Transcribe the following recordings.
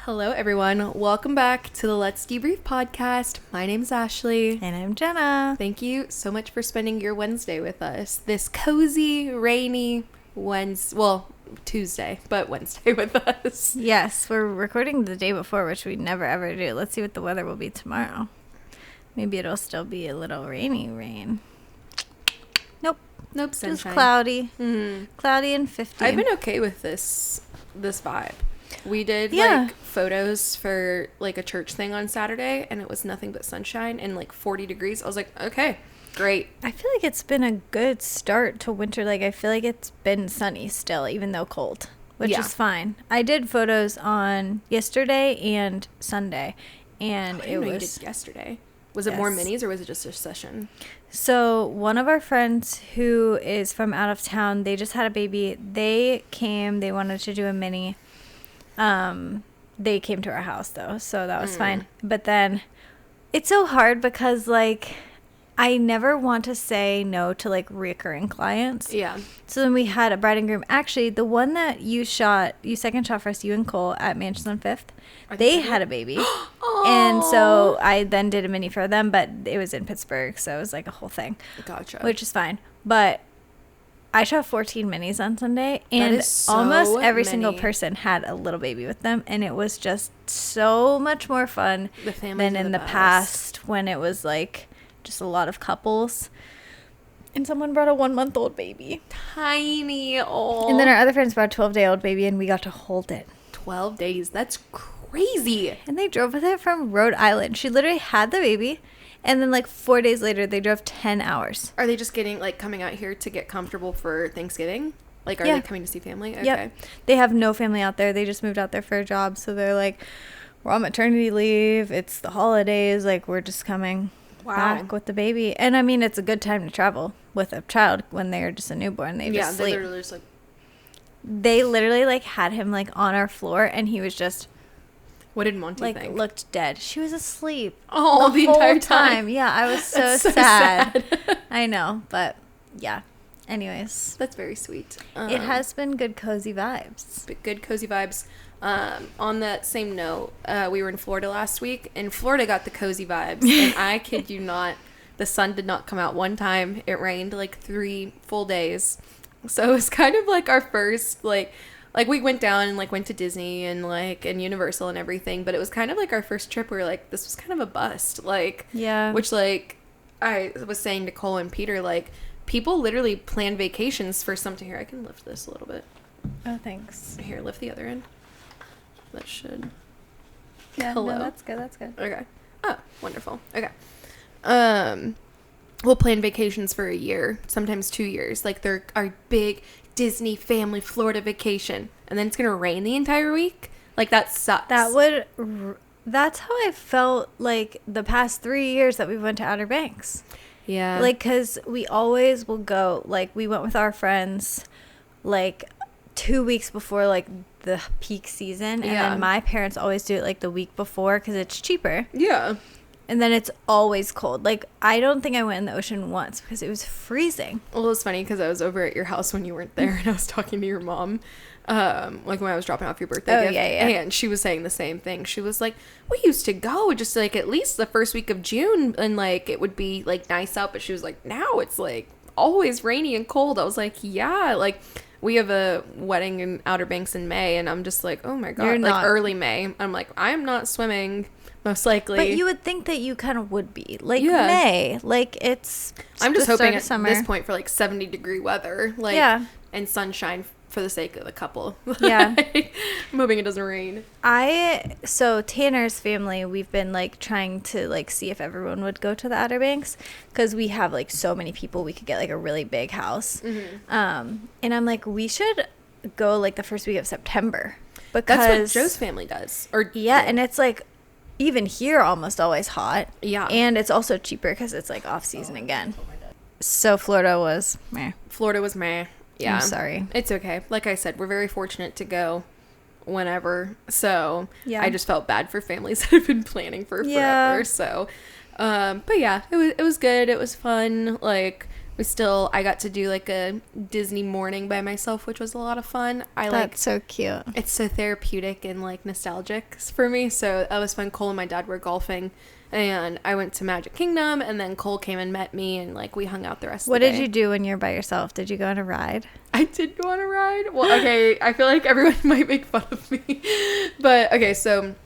Hello, everyone. Welcome back to the Let's Debrief podcast. My name's Ashley. And I'm Jenna. Thank you so much for spending your Wednesday with us. This cozy, rainy Tuesday, but Wednesday with us. Yes, we're recording the day before, which we never ever do. Let's see what the weather will be tomorrow. Maybe it'll still be a little rain. Nope, sunshine. Just cloudy. Mm-hmm. Cloudy and 50. I've been okay with this vibe. We did photos for like a church thing on Saturday, and it was nothing but sunshine and like 40 degrees. I was like, okay, great. I feel like it's been a good start to winter. Like, I feel like it's been sunny still, even though cold, which is fine. I did photos on yesterday and Sunday, and it was... You did yesterday. Was it more minis, or was it just a session? So one of our friends who is from out of town, they just had a baby. They came. They wanted to do a mini. They came to our house, though, so that was fine. But then it's so hard because, like, I never want to say no to, like, recurring clients. Yeah. So then we had a bride and groom. Actually, the one that you second shot for us, you and Cole, at Mansions on 5th, they had a baby. And so I then did a mini for them, but it was in Pittsburgh, so it was, like, a whole thing. Gotcha. Which is fine. But I shot 14 minis on Sunday, and almost every single person had a little baby with them, and it was just so much more fun than in the past when it was, like, just a lot of couples. And someone brought a 1-month-old baby. Tiny. Oh. And then our other friends brought a 12-day-old baby, and we got to hold it. 12 days. That's crazy. And they drove with it from Rhode Island. She literally had the baby, and then, like, 4 days later, they drove 10 hours. Are they just coming out here to get comfortable for Thanksgiving? Like, are they coming to see family? Okay. Yep. They have no family out there. They just moved out there for a job, so they're like, we're on maternity leave. It's the holidays. Like, we're just coming back with the baby. And, I mean, it's a good time to travel with a child when they're just a newborn. They just sleep. Literally just, like... They literally, like, had him, like, on our floor, and he was just... What did Monty think? Like, looked dead. She was asleep. Oh, the entire time. Yeah, I was so sad. I know, but yeah. Anyways. That's very sweet. It has been good, cozy vibes. Good, cozy vibes. On that same note, we were in Florida last week, and Florida got the cozy vibes. And I kid you not, the sun did not come out one time. It rained like 3 full days. So it was kind of like our first, like we went down and, like, went to Disney and, like, and Universal and everything, but it was kind of like our first trip where, like, this was kind of a bust. Like, yeah. Which, like, I was saying to Cole and Peter, like, people literally plan vacations for something. Here, I can lift this a little bit. Oh, thanks. Here, lift the other end. That should. Yeah, Hello. No, that's good. That's good. Okay. Oh, wonderful. Okay. We'll plan vacations for a year, sometimes 2 years. Like, they're our big Disney family Florida vacation, and then it's gonna rain the entire week. Like, that sucks. That's how I felt like the past 3 years that we went to Outer Banks. Yeah. Like, because we always will go, like, we went with our friends, like, 2 weeks before, like, the peak season, and then my parents always do it, like, the week before because it's cheaper. Yeah. And then it's always cold. Like, I don't think I went in the ocean once because it was freezing. Well, it was funny because I was over at your house when you weren't there, and I was talking to your mom, like, when I was dropping off your birthday gift. Yeah. And she was saying the same thing. She was like, we used to go just, like, at least the first week of June, and, like, it would be, like, nice out. But she was like, now it's, like, always rainy and cold. I was like, yeah, like... We have a wedding in Outer Banks in May, and I'm just like, oh my God. You're like, not. Early May. I'm like, I'm not swimming, most likely. But you would think that you kind of would be. Like, May. Like, it's I'm just hoping at summer. this point for, like, 70-degree weather. Like, and sunshine for the sake of the couple. Yeah. I'm hoping it doesn't rain. So Tanner's family, we've been, like, trying to, like, see if everyone would go to the Outer Banks because we have, like, so many people. We could get, like, a really big house. Mm-hmm. And I'm like, we should go, like, the first week of September because that's what Joe's family does. And it's, like, even here almost always hot. Yeah. And it's also cheaper because it's, like, off season again. So Florida was meh. Yeah. I'm sorry. It's okay. Like I said, we're very fortunate to go whenever. So I just felt bad for families that have been planning for forever. So, but yeah, it was good. It was fun. Like, I got to do like a Disney morning by myself, which was a lot of fun. That's so cute. It's so therapeutic and like nostalgic for me. So that was fun. Cole and my dad were golfing, and I went to Magic Kingdom, and then Cole came and met me, and like we hung out the rest of the day. What did you do when you're by yourself? Did you go on a ride? I did go on a ride. Well, okay, I feel like everyone might make fun of me. But okay, so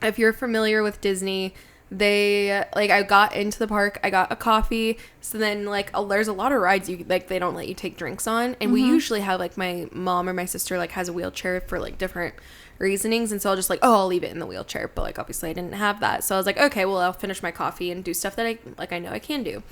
if you're familiar with Disney, I got into the park, I got a coffee, so then like there's a lot of rides they don't let you take drinks on, and we usually have like my mom or my sister like has a wheelchair for like different reasonings, and so I'll just like, I'll leave it in the wheelchair, but like obviously I didn't have that, so I was like, okay, well I'll finish my coffee and do stuff that I know I can do.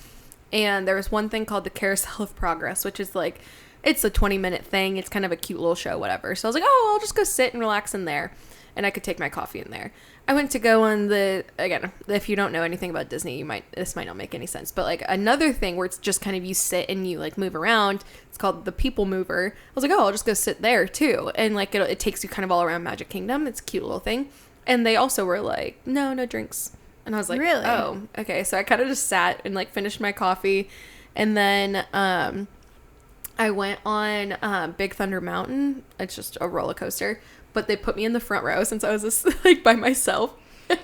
And there was one thing called the Carousel of Progress, which is like, it's a 20-minute thing, it's kind of a cute little show, whatever. So I was like, I'll just go sit and relax in there, and I could take my coffee in there. I went to go on again, if you don't know anything about Disney, this might not make any sense, but like another thing where it's just kind of you sit and you like move around, it's called the People Mover. I was like, I'll just go sit there too, and like it takes you kind of all around Magic Kingdom. It's a cute little thing. And they also were like, no drinks, and I was like, really? Oh, okay. So I kind of just sat and like finished my coffee, and then I went on Big Thunder Mountain. It's just a roller coaster, but they put me in the front row since I was just like by myself.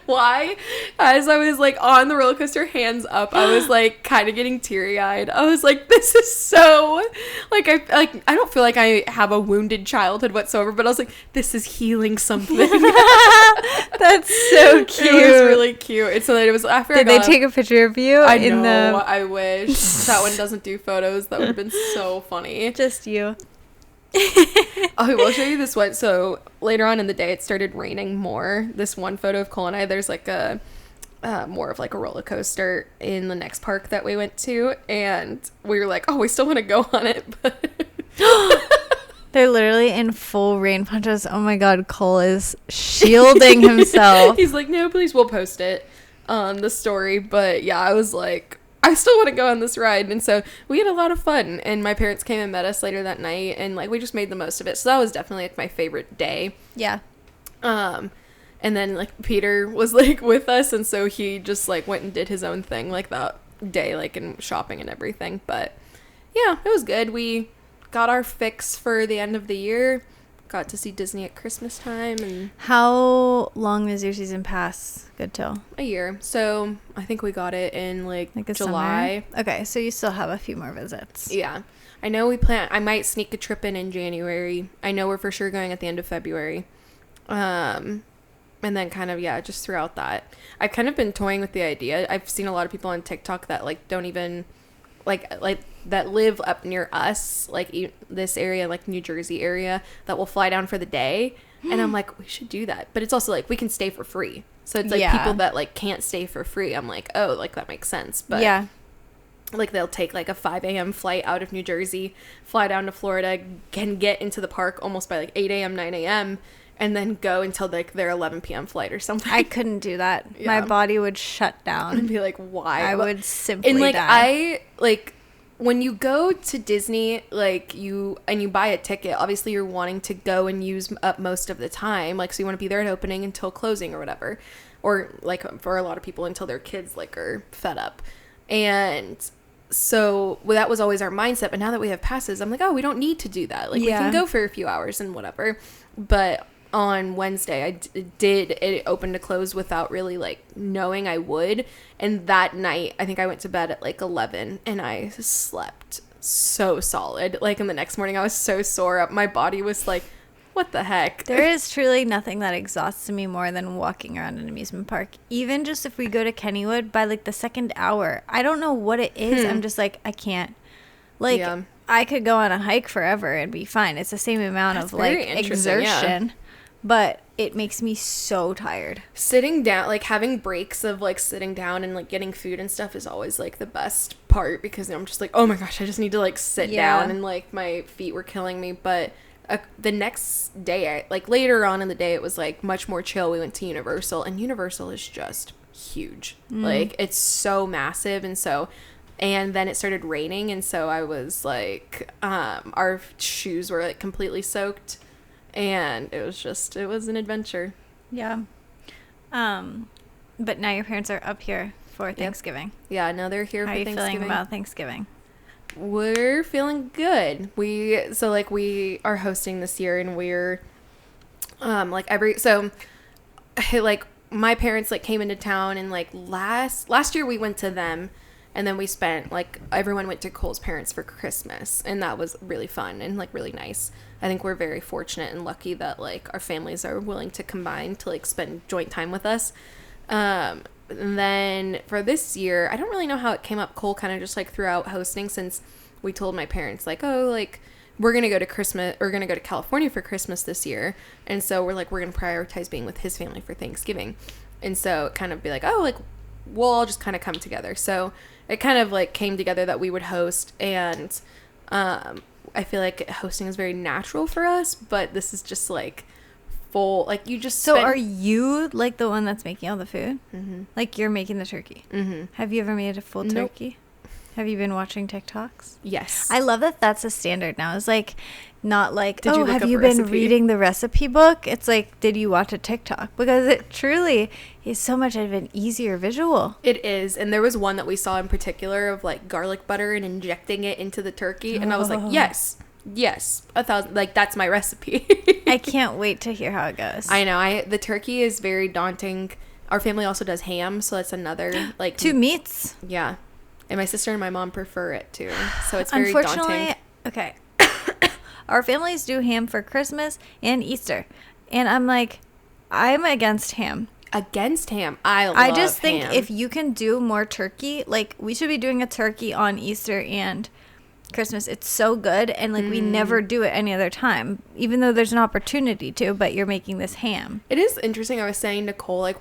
Why? As I was like on the roller coaster, hands up, I was like kind of getting teary-eyed. I was like, this is so like I don't feel like I have a wounded childhood whatsoever, but I was like, this is healing something. That's so cute. It was really cute. And so then it was after Did they take a picture of you? I wish. That one doesn't do photos. That would have been so funny. Just you. I will show you this one. So later on in the day, it started raining more. This one photo of Cole and I, there's like a more of like a roller coaster in the next park that we went to, and we were like, we still want to go on it, but they're literally in full rain punches. Oh my god, Cole is shielding himself. He's like, no, please, we'll post it on the story. But yeah, I was like, I still want to go on this ride. And so we had a lot of fun, and my parents came and met us later that night, and like we just made the most of it. So that was definitely like my favorite day. Yeah. And then like Peter was like with us, and so he just like went and did his own thing like that day, like in shopping and everything. But yeah, it was good. We got our fix for the end of the year. Got to see Disney at Christmas time. And how long is your season pass good till? A year. So I think we got it in like July. Summer? Okay, so you still have a few more visits. Yeah. I know I might sneak a trip in January. I know we're for sure going at the end of February. And then kind of, yeah, just throughout that. I've kind of been toying with the idea. I've seen a lot of people on TikTok that like don't even like that live up near us, like this area, like New Jersey area, that will fly down for the day. And I'm like, we should do that. But it's also like we can stay for free. So it's like people that like can't stay for free. I'm like, oh, like that makes sense. But yeah, like they'll take like a 5 a.m. flight out of New Jersey, fly down to Florida, can get into the park almost by like 8 a.m., 9 a.m., and then go until like their 11 p.m. flight or something. I couldn't do that. Yeah. My body would shut down. And be like, why? I would simply and like die. When you go to Disney, like you buy a ticket, obviously you're wanting to go and use up most of the time. Like, so you want to be there at opening until closing or whatever. Or like for a lot of people until their kids like are fed up. And so that was always our mindset. But now that we have passes, I'm like, we don't need to do that. Like we can go for a few hours and whatever. But on Wednesday, it opened to close without really like knowing I would. And that night, I think I went to bed at like 11 and I slept so solid. Like, in the next morning, I was so sore. My body was like, what the heck? There is truly nothing that exhausts me more than walking around an amusement park. Even just if we go to Kennywood, by like the second hour, I don't know what it is. I'm just like, I can't. Like, I could go on a hike forever and be fine. It's the same amount of like exertion. Yeah. But it makes me so tired. Sitting down, like having breaks of like sitting down and like getting food and stuff is always like the best part, because I'm just like, oh my gosh, I just need to like sit down, and like my feet were killing me. But the next day, like later on in the day, it was like much more chill. We went to Universal, and Universal is just huge. Like, it's so massive. And then it started raining, and so I was like, our shoes were like completely soaked. And it was an adventure. Yeah. But now your parents are up here for Thanksgiving. Yeah, now they're here for Thanksgiving. How are you feeling about Thanksgiving? We're feeling good. We are hosting this year, and we're like my parents like came into town, and like last year we went to them, and then we spent like everyone went to Cole's parents for Christmas, and that was really fun and like really nice. I think we're very fortunate and lucky that like our families are willing to combine to like spend joint time with us. And then for this year, I don't really know how it came up. Cole kind of just like threw out hosting, since we told my parents like, oh, like we're going to go to California for Christmas this year. And so we're going to prioritize being with his family for Thanksgiving. And so it kind of be like, oh, like we'll all just kind of come together. So it kind of like came together that we would host. And I feel like hosting is very natural for us, but this is just like full, like you just So are you like the one that's making all the food? Mm-hmm. Like you're making the turkey? Mm-hmm. Have you ever made a full Nope. turkey? Have you been watching TikToks? Yes. I love that that's a standard now. It's like not like, Did you look have up you a been recipe? reading the recipe book? It's like, did you watch a TikTok? Because it truly is so much of an easier visual. It is. And there was one that we saw in particular of like garlic butter and injecting it into the turkey. And I was like, yes, 1,000. Like that's my recipe. I can't wait to hear how it goes. I know. The turkey is very daunting. Our family also does ham. So that's another like 2 meats. Yeah. And my sister and my mom prefer it too. So it's very daunting. Unfortunately, okay. Our families do ham for Christmas and Easter. And I'm like, I'm against ham. Against ham. I just think ham. if you can do more turkey, like we should be doing a turkey on Easter and Christmas. It's so good. And like we never do it any other time, even though there's an opportunity to, but you're making this ham. It is interesting. I was saying to Cole, like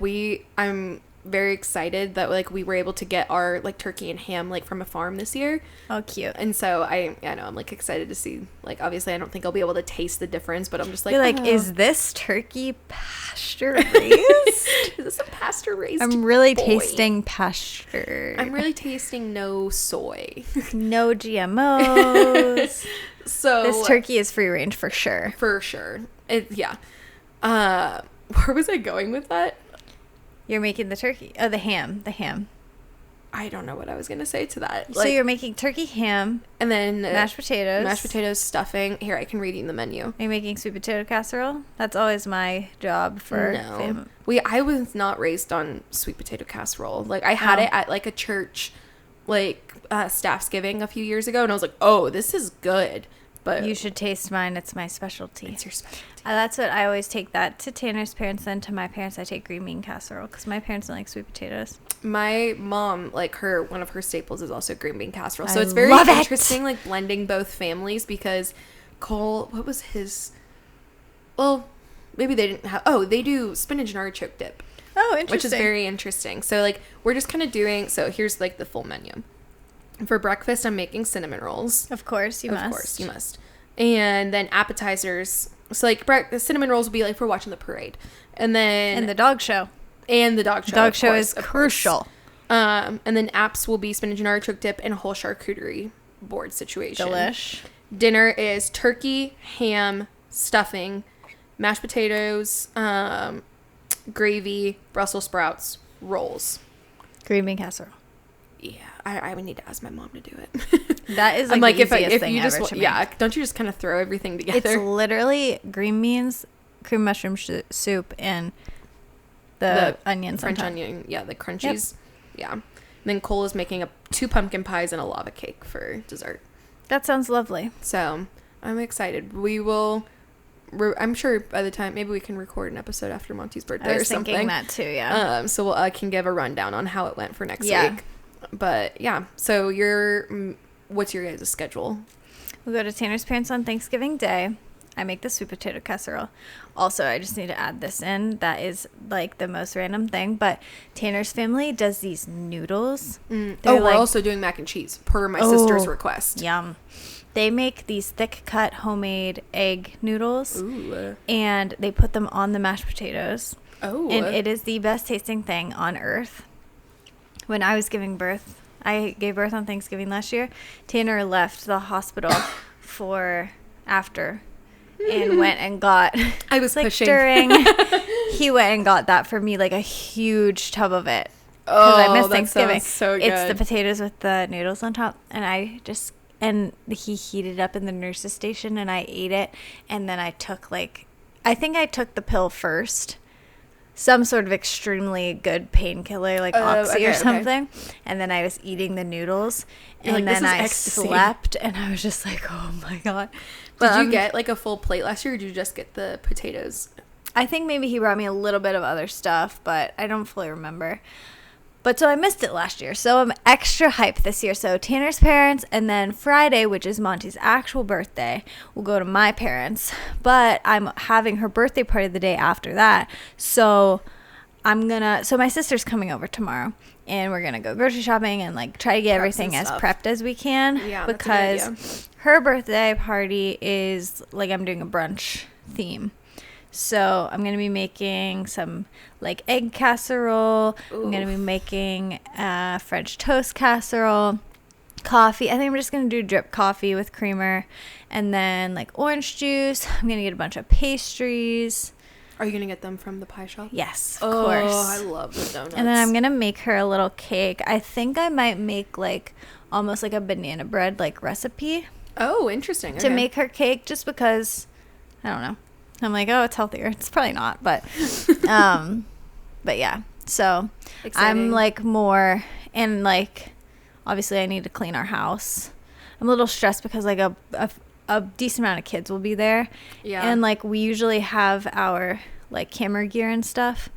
I'm very excited that like we were able to get our like turkey and ham like from a farm this year. Oh, cute. And so I know I'm like excited to see, like obviously I don't think I'll be able to taste the difference, but I'm just like, You're like, oh. is this turkey pasture raised? Is this a pasture raised? I'm really boy? tasting pasture. I'm really tasting no soy. No GMOs. So This turkey is free range for sure. for sure. Yeah. Where was I going with that? You're making the turkey. Oh, the ham. The ham. I don't know what I was gonna say to that. So you're making turkey, ham, and then mashed potatoes. stuffing. Here, I can read you the menu. Are you making sweet potato casserole? That's always my job for No. I was not raised on sweet potato casserole. Like I had it at like a church, like Staffsgiving a few years ago, and I was like, oh, this is good. But You should taste mine. It's my specialty. it's your specialty. That's what I always take that to Tanner's parents. Then to my parents, I take green bean casserole because my parents don't like sweet potatoes. My mom, like one of her staples is also green bean casserole. So I it's very love it. interesting, like blending both families, because Cole, what was his? Well, maybe they didn't have. Oh, they do spinach and artichoke dip. Oh, interesting. Which is very interesting. So like we're just kind of doing. So here's like the full menu. For breakfast, I'm making cinnamon rolls. Of course, you must. Of course, you must. And then appetizers. So like the cinnamon rolls will be like for watching the parade, and then And the dog show. And the dog show. Dog of show course, is of crucial. course. And then apps will be spinach and artichoke dip and a whole charcuterie board situation. Delish. Dinner is turkey, ham, stuffing, mashed potatoes, gravy, Brussels sprouts, rolls. Green bean casserole. Yeah, I would need to ask my mom to do it. That is I'm like the if easiest if thing you ever just to make. yeah, don't you just kind of throw everything together? It's literally green beans, cream mushroom soup, and the onions on French top. onion, yeah, the crunchies, yeah. And then Cole is making 2 pumpkin pies and a lava cake for dessert. That sounds lovely. So I'm excited. We will. I'm sure by the time maybe we can record an episode after Monty's birthday I was or something. thinking that too. Yeah. So I can give a rundown on how it went for next Yeah. week. But yeah, so what's your guys' schedule? We go to Tanner's parents on Thanksgiving Day. I make the sweet potato casserole. Also, I just need to add this in. That is like the most random thing, but Tanner's family does these noodles. We're also doing mac and cheese per my sister's request. Yum. They make these thick cut homemade egg noodles. Ooh. And they put them on the mashed potatoes. Oh. And it is the best tasting thing on earth. When I was giving birth, I gave birth on Thanksgiving last year. Tanner left the hospital for after and went and got. I was like pushing. He went and got that for me, like a huge tub of it. Oh, I missed that Thanksgiving. sounds so good. It's the potatoes with the noodles on top, and I just and he heated up in the nurse's station, and I ate it, and then I took I think I took the pill first, some sort of extremely good painkiller, like Oxy or something, and then I was eating the noodles, and then I slept, and I was just like, oh my God. Did you get like a full plate last year, or did you just get the potatoes? I think maybe he brought me a little bit of other stuff, but I don't fully remember. But so I missed it last year, so I'm extra hyped this year. So Tanner's parents, and then Friday, which is Monty's actual birthday, we'll go to my parents. But I'm having her birthday party the day after that. So my sister's coming over tomorrow, and we're gonna go grocery shopping and like try to get everything as prepped as we can. Yeah, because her birthday party is like, I'm doing a brunch theme. So I'm going to be making some like egg casserole. Ooh. I'm going to be making French toast casserole, coffee. I think I'm just going to do drip coffee with creamer, and then like orange juice. I'm going to get a bunch of pastries. Are you going to get them from the pie shop? Yes, of course. Oh, I love the donuts. And then I'm going to make her a little cake. I think I might make like almost like a banana bread like recipe. Oh, interesting. To make her cake, just because, I don't know. I'm like, oh, it's healthier. It's probably not, but yeah. So exciting. I'm like more, and like, obviously I need to clean our house. I'm a little stressed because like a decent amount of kids will be there. Yeah. And like, we usually have our like camera gear and stuff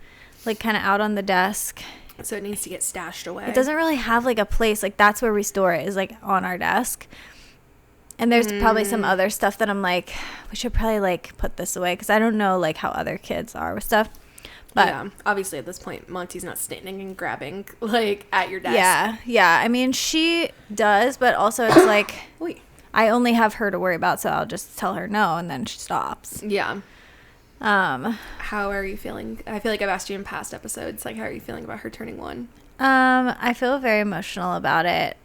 like kind of out on the desk. So it needs to get stashed away. It doesn't really have like a place. Like, that's where we store it, is like on our desk. And there's probably some other stuff that I'm like, we should probably like put this away, because I don't know like how other kids are with stuff. But yeah, obviously at this point, Monty's not standing and grabbing like at your desk. Yeah. I mean, she does, but also it's like, I only have her to worry about, so I'll just tell her no, and then she stops. Yeah. How are you feeling? I feel like I've asked you in past episodes, like, how are you feeling about her turning 1? I feel very emotional about it.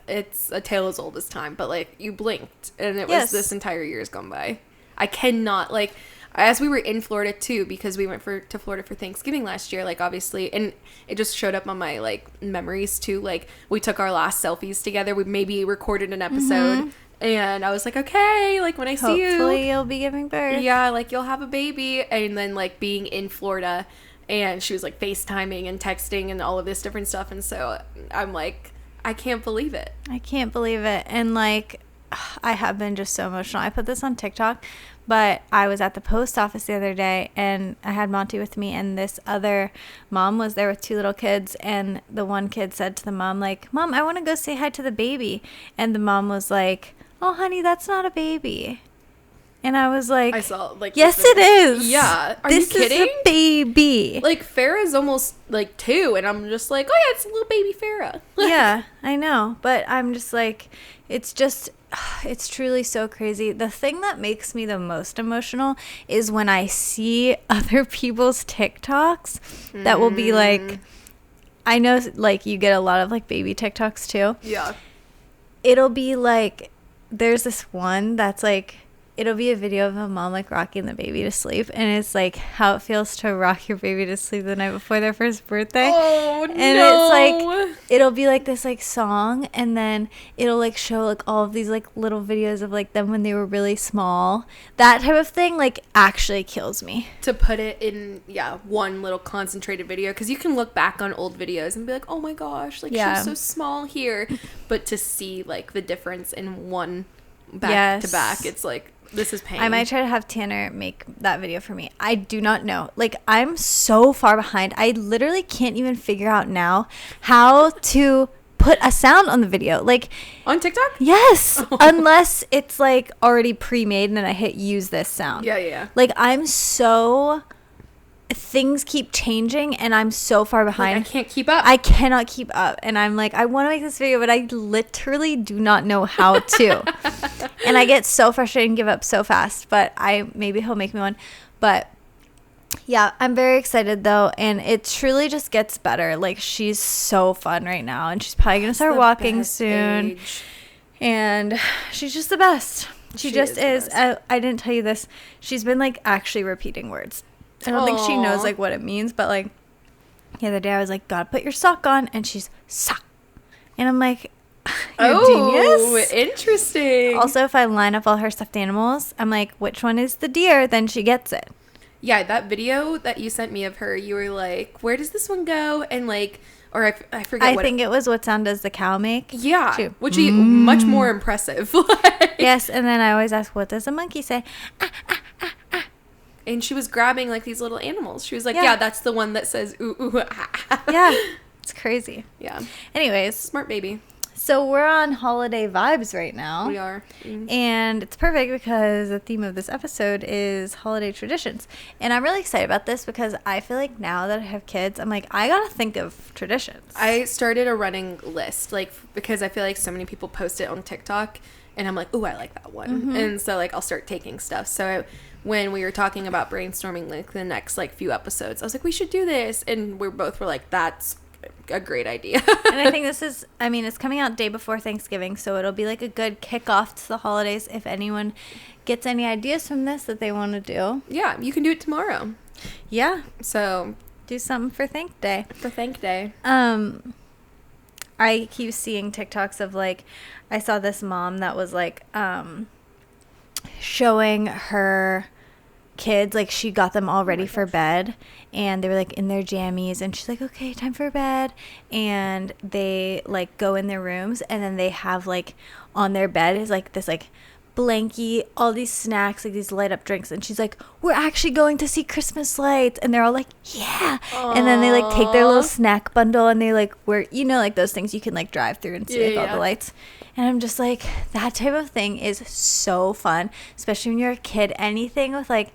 It's a tale as old as time, but like, you blinked and it was this entire year's gone by. I cannot, like, as we were in Florida too, because we went to Florida for Thanksgiving last year, like, obviously, and it just showed up on my like memories too. Like, we took our last selfies together. We maybe recorded an episode, and I was like, okay, like, when I see you, hopefully you'll be giving birth. Yeah, like, you'll have a baby. And then like being in Florida, and she was like FaceTiming and texting and all of this different stuff, and so I'm like, I can't believe it. And like, I have been just so emotional. I put this on TikTok, but I was at the post office the other day, and I had Monty with me, and this other mom was there with 2 little kids, and the one kid said to the mom, like, Mom, I want to go say hi to the baby. And the mom was like, oh, honey, that's not a baby. And I was like, I saw, like, yes, it is. Yeah. Are you kidding? This is a baby. Like, Farrah's almost like 2, and I'm just like, oh yeah, it's a little baby Farrah. Yeah, I know. But I'm just like, it's truly so crazy. The thing that makes me the most emotional is when I see other people's TikToks that will be like, I know like you get a lot of like baby TikToks too. Yeah. It'll be like, there's this one that's like, it'll be a video of a mom like rocking the baby to sleep, and it's like how it feels to rock your baby to sleep the night before their first birthday. Oh, and it's like, it'll be like this like song, and then it'll like show like all of these like little videos of like them when they were really small. That type of thing like actually kills me. To put it in one little concentrated video, because you can look back on old videos and be like, oh my gosh, like she was so small here, but to see like the difference in one back to back, it's like, this is pain. I might try to have Tanner make that video for me. I do not know. Like, I'm so far behind. I literally can't even figure out now how to put a sound on the video. Like, on TikTok? Yes. Unless it's like already pre-made and then I hit use this sound. Yeah. Like, things keep changing and I'm so far behind. Like, I can't keep up. I cannot keep up. And I'm like, I want to make this video, but I literally do not know how to. And I get so frustrated and give up so fast. But maybe he'll make me one. But yeah, I'm very excited though. And it truly just gets better. Like, she's so fun right now. And she's probably going to start walking soon. Age. And she's just the best. She just is. I didn't tell you this. She's been like actually repeating words. I don't think she knows like what it means, but like the other day I was like, gotta put your sock on, and she's sock, and I'm like, Genius. Interesting. Also, if I line up all her stuffed animals, I'm like, which one is the deer? Then she gets it. Yeah, that video that you sent me of her, you were like, where does this one go? And like, or I forget I think it was what sound does the cow make? Yeah, which is much more impressive. Yes, and then I always ask, what does a monkey say? And she was grabbing like these little animals. She was like, yeah, that's the one that says ooh, ooh, ah. Yeah, it's crazy. Yeah. Anyways. Smart baby. So we're on holiday vibes right now. We are. And it's perfect because the theme of this episode is holiday traditions. And I'm really excited about this because I feel like now that I have kids, I'm like, I got to think of traditions. I started a running list, like, because I feel like so many people post it on TikTok. And I'm like, ooh, I like that one. Mm-hmm. And so, like, I'll start taking stuff. So when we were talking about brainstorming, like, the next, like, few episodes, I was like, we should do this. And we both were like, that's a great idea. And I think this is, I mean, it's coming out day before Thanksgiving, so it'll be like a good kickoff to the holidays if anyone gets any ideas from this that they want to do. Yeah, you can do it tomorrow. Yeah. So do something for Thank Day. For Thank Day. I keep seeing TikToks of like, I saw this mom that was like showing her kids, like she got them all ready for bed and they were like in their jammies and she's like, okay, time for bed, and they like go in their rooms and then they have like on their bed is like this like blankie, all these snacks, like these light up drinks, and she's like, we're actually going to see Christmas lights, and they're all like, yeah. Aww. And then they like take their little snack bundle and they like wear, you know, like those things you can like drive through and see like all the lights. And I'm just like, that type of thing is so fun, especially when you're a kid. Anything with like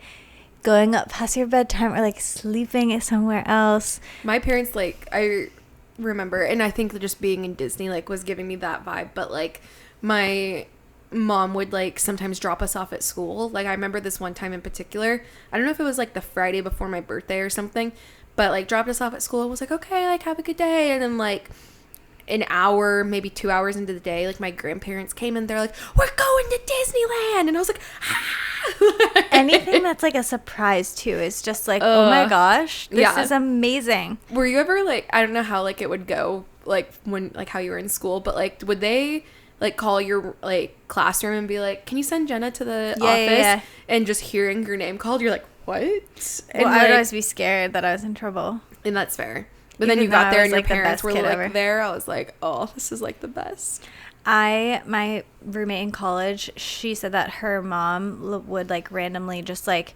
going up past your bedtime or like sleeping somewhere else. My parents, like, I remember, and I think that just being in Disney like was giving me that vibe, but like my mom would like sometimes drop us off at school. Like I remember this one time in particular, I don't know if it was like the Friday before my birthday or something, but like dropped us off at school and was like, okay, like have a good day. And then like an hour, maybe 2 hours into the day, like my grandparents came and they're like, we're going to Disneyland. And I was like, anything that's like a surprise too is just like, oh my gosh, this is amazing. Were you ever like, I don't know how like it would go like when like how you were in school, but like would they like call your like classroom and be like, can you send Jenna to the office? And just hearing your name called, you're like, what? And well, I would always be scared that I was in trouble. And that's fair. But then you got there and your parents were like there. I was like, oh, this is like the best. My roommate in college, she said that her mom would like randomly just like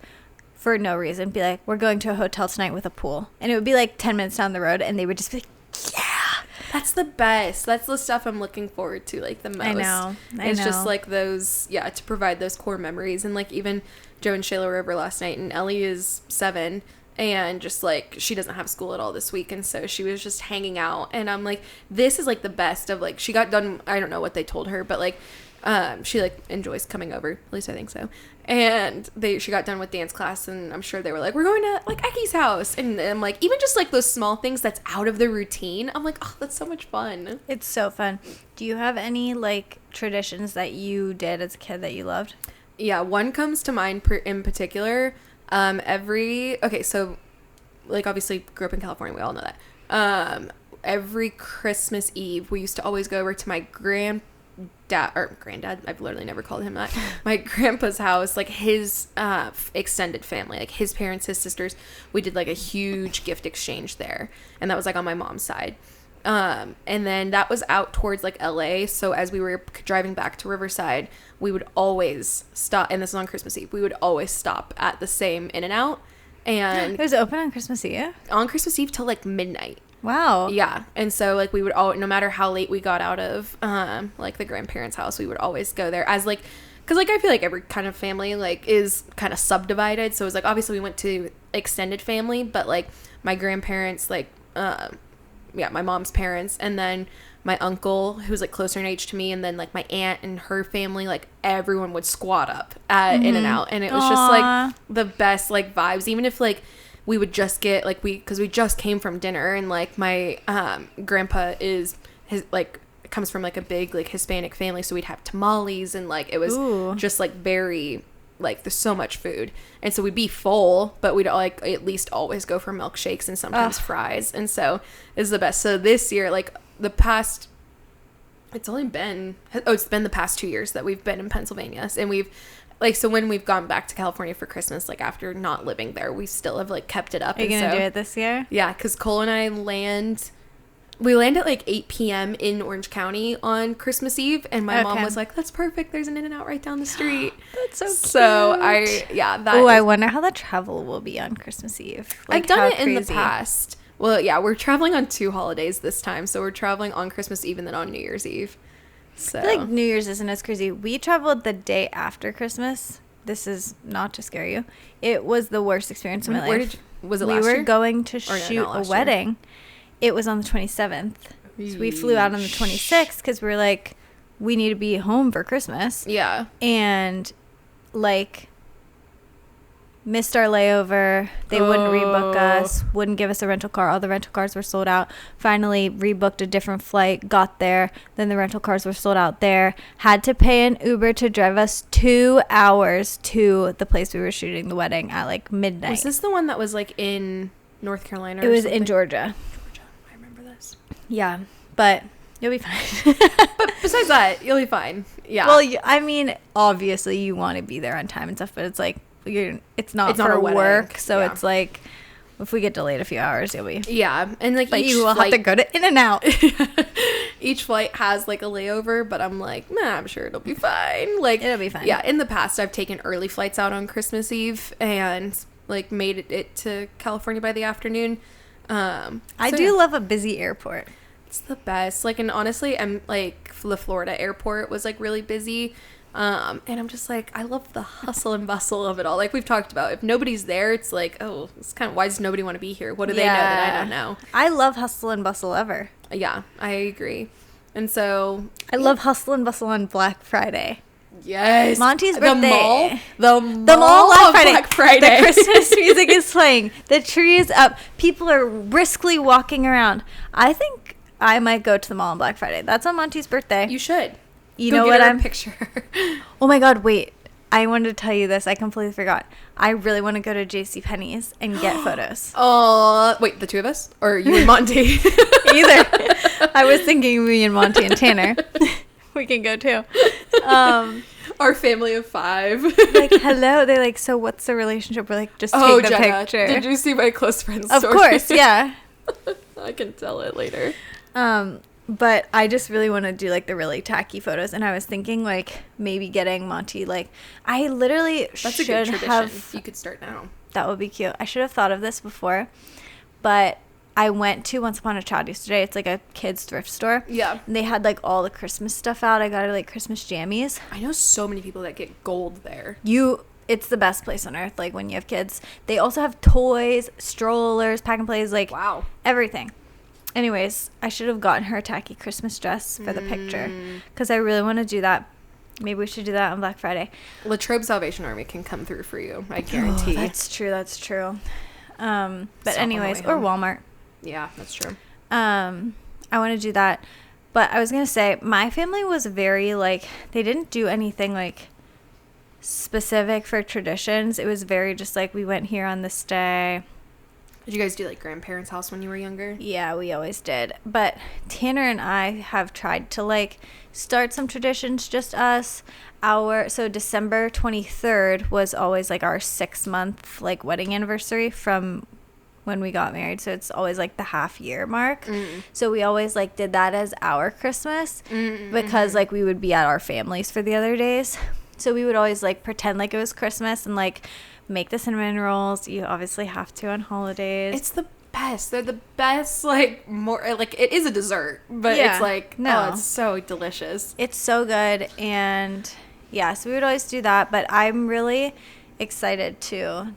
for no reason be like, we're going to a hotel tonight with a pool. And it would be like 10 minutes down the road and they would just be like, yeah. That's the best. That's the stuff I'm looking forward to like the most. I know. It's just like those, to provide those core memories. And like even Joe and Shayla were over last night and Ellie is 7. And just like she doesn't have school at all this week, and so she was just hanging out, and I'm like, this is like the best of like, she got done, I don't know what they told her, but like she like enjoys coming over, at least I think so. And she got done with dance class, and I'm sure they were like, we're going to like Ecky's house, and I'm like, even just like those small things that's out of the routine, I'm like, oh, that's so much fun. It's so fun. Do you have any like traditions that you did as a kid that you loved? Yeah, one comes to mind in particular. So like obviously grew up in California, we all know that. Every Christmas Eve we used to always go over to my granddad, I've literally never called him that, my grandpa's house, like his extended family, like his parents, his sisters. We did like a huge gift exchange there, and that was like on my mom's side. And then that was out towards like LA. So as we were driving back to Riverside, we would always stop, and this is on Christmas Eve, we would always stop at the same In-N-Out. And it was open on Christmas Eve? On Christmas Eve till like midnight. Wow. Yeah. And so like we would all, no matter how late we got out of like the grandparents' house, we would always go there as like, because like I feel like every kind of family like is kind of subdivided. So it was like obviously we went to extended family, but like my grandparents, like my mom's parents, and then my uncle who was like closer in age to me, and then like my aunt and her family, like everyone would squat up at In-N-Out, and it was just like the best like vibes. Even if like we would just get like because we just came from dinner, and like my grandpa comes from like a big like Hispanic family, so we'd have tamales, and like it was just like very like there's so much food, and so we'd be full, but we'd like at least always go for milkshakes and sometimes fries, and so it's the best. So this year, like the past It's been the past 2 years that we've been in Pennsylvania. And we've, like, so when we've gone back to California for Christmas, like, after not living there, we still have, like, kept it up. Are you going to do it this year? Yeah, because Cole and I we land at, like, 8 p.m. in Orange County on Christmas Eve, and my mom was like, that's perfect. There's an In-N-Out right down the street. That's so cute. So, I wonder how the travel will be on Christmas Eve. Like, I've done it in the past. Well, yeah, we're traveling on 2 holidays this time. So we're traveling on Christmas Eve and then on New Year's Eve. So I feel like New Year's isn't as crazy. We traveled the day after Christmas. This is not to scare you. It was the worst experience of my life. Was it last year? We were going to shoot a wedding. It was on the 27th. So we flew out on the 26th because we were like, we need to be home for Christmas. Yeah. And, like, missed our layover. They wouldn't rebook us, wouldn't give us a rental car. All the rental cars were sold out. Finally rebooked a different flight, got there. Then the rental cars were sold out there. Had to pay an Uber to drive us 2 hours to the place we were shooting the wedding at, like, midnight. Was this the one that was, like, in North Carolina? It was in Georgia. I remember this. Yeah, but you'll be fine. But besides that, you'll be fine. Yeah. Well, I mean, obviously you want to be there on time and stuff, but it's like, it's not for work, so it's like if we get delayed a few hours, you'll be and like but you will have to go to In-N-Out. Each flight has like a layover, but I'm like, nah, I'm sure it'll be fine. Like, it'll be fine. Yeah, in the past I've taken early flights out on Christmas Eve and like made it to California by the afternoon. I do love a busy airport. It's the best. Like, and honestly, I'm like, the Florida airport was like really busy. And I'm just like, I love the hustle and bustle of it all. Like we've talked about, if nobody's there, it's like, oh, it's kind of, why does nobody want to be here? What do they know that I don't know? I love hustle and bustle ever. Yeah, I agree. And so I love hustle and bustle on Black Friday. Yes. Monty's birthday. The mall Black Friday. The Christmas music is playing. The tree is up. People are briskly walking around. I think I might go to the mall on Black Friday. That's on Monty's birthday. You should. You know what? Picture. Oh my God! Wait, I wanted to tell you this. I completely forgot. I really want to go to JCPenney's and get photos. Oh, wait, the two of us, or you and Monty? Either. I was thinking me and Monty and Tanner. We can go too. Our family of 5. Like, hello. They're like, so what's the relationship? We're like, just take the Jenna, picture. Did you see my close friend's story? Of course, yeah. I can tell it later. But I just really want to do, like, the really tacky photos. And I was thinking, like, maybe getting Monty, like, I literally That's a good tradition. You could start now. That would be cute. I should have thought of this before. But I went to Once Upon a Child yesterday. It's, like, a kid's thrift store. Yeah. And they had, like, all the Christmas stuff out. I got her, like, Christmas jammies. I know so many people that get gold there. It's the best place on earth, like, when you have kids. They also have toys, strollers, pack and plays, like, wow, everything. Anyways, I should have gotten her a tacky Christmas dress for the picture because I really want to do that. Maybe we should do that on Black Friday. Latrobe Salvation Army can come through for you, I guarantee. Oh, that's true. But anyways, or Walmart. Yeah, that's true. I want to do that. But I was going to say, my family was very, like, they didn't do anything, like, specific for traditions. It was very just, like, we went here on this day. Did you guys do, like, grandparents' house when you were younger? Yeah, we always did. But Tanner and I have tried to, like, start some traditions, just us. So December 23rd was always, like, our 6-month, like, wedding anniversary from when we got married. So it's always, like, the half-year mark. So we always, like, did that as our Christmas because, like, we would be at our families for the other days. So we would always, like, pretend like it was Christmas and, like, make the cinnamon rolls. You obviously have to on holidays. It's the best. They're the best, like, more, like, it is a dessert, but it's like, oh, it's so delicious. It's so good. And yeah, so we would always do that, but I'm really excited to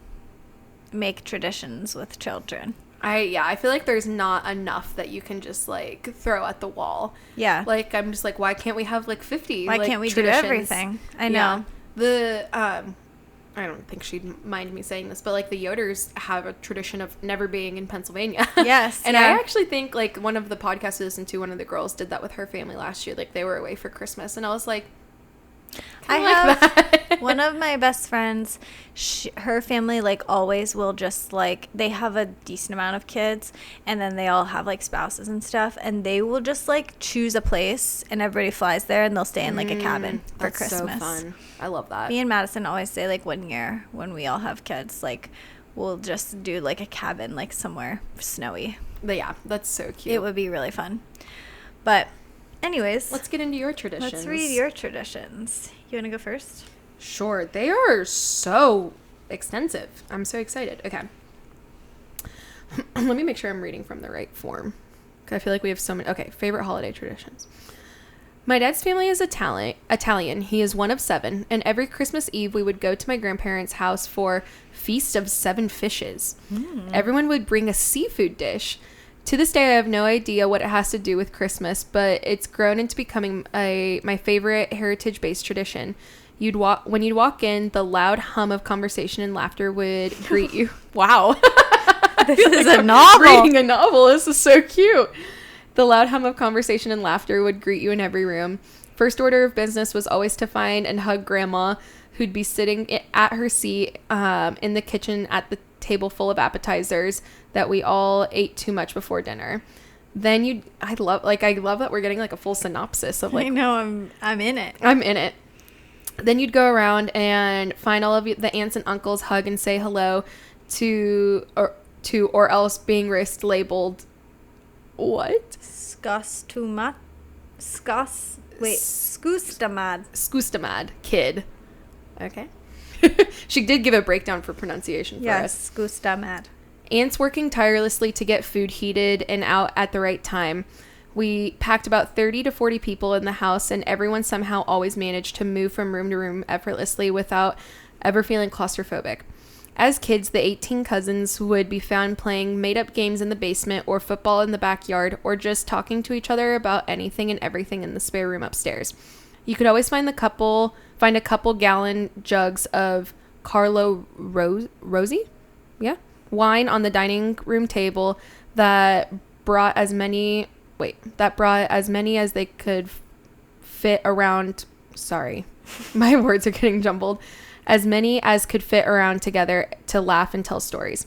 make traditions with children. I feel like there's not enough that you can just, like, throw at the wall. Yeah. Like, I'm just like, why can't we have, like, 50? Why can't we do everything? I know. Yeah. I don't think she'd mind me saying this, but, like, the Yoders have a tradition of never being in Pennsylvania. Yes. And I actually think, like, one of the podcasts I listened to, one of the girls did that with her family last year. Like, they were away for Christmas, and I was like, I like have that. one of my best friends, her family, like, always will just, like, they have a decent amount of kids, and then they all have, like, spouses and stuff, and they will just, like, choose a place, and everybody flies there, and they'll stay in, like, a cabin for That's Christmas. so fun. I love that. Me and Madison always say, like, one year when we all have kids, like, we'll just do, like, a cabin, like, somewhere snowy. But yeah, that's so cute. It would be really fun. But anyways, let's get into your traditions. let's read your traditions. You want to go first? Sure. They are so extensive. I'm so excited. Okay. Let me make sure I'm reading from the right form, because I feel like we have so many. Okay. Favorite holiday traditions. My dad's family is Italian. He is one of 7, and every Christmas Eve we would go to my grandparents' house for Feast of 7 Fishes. Everyone would bring a seafood dish. To this day, I have no idea what it has to do with Christmas, but it's grown into becoming my favorite heritage-based tradition. When you'd walk in, the loud hum of conversation and laughter would greet you. Wow. This is a novel. Reading a novel. This is so cute. The loud hum of conversation and laughter would greet you in every room. First order of business was always to find and hug Grandma, who'd be sitting at her seat in the kitchen at the table full of appetizers that we all ate too much before dinner. Then I love that we're getting like a full synopsis of like. I know, I'm in it. I'm in it. Then you'd go around and find all of the aunts and uncles, hug and say hello or else being wrist labeled what? Skostamad kid. Okay. She did give a breakdown for pronunciation for us. Yes, Skostamad. Aunts working tirelessly to get food heated and out at the right time. We packed about 30 to 40 people in the house, and everyone somehow always managed to move from room to room effortlessly without ever feeling claustrophobic. As kids, the 18 cousins would be found playing made-up games in the basement or football in the backyard or just talking to each other about anything and everything in the spare room upstairs. You could always find a couple gallon jugs of Carlo Rossi? Yeah. Wine on the dining room table that brought as many as they could fit around. Sorry, my words are getting jumbled. As many as could fit around together to laugh and tell stories.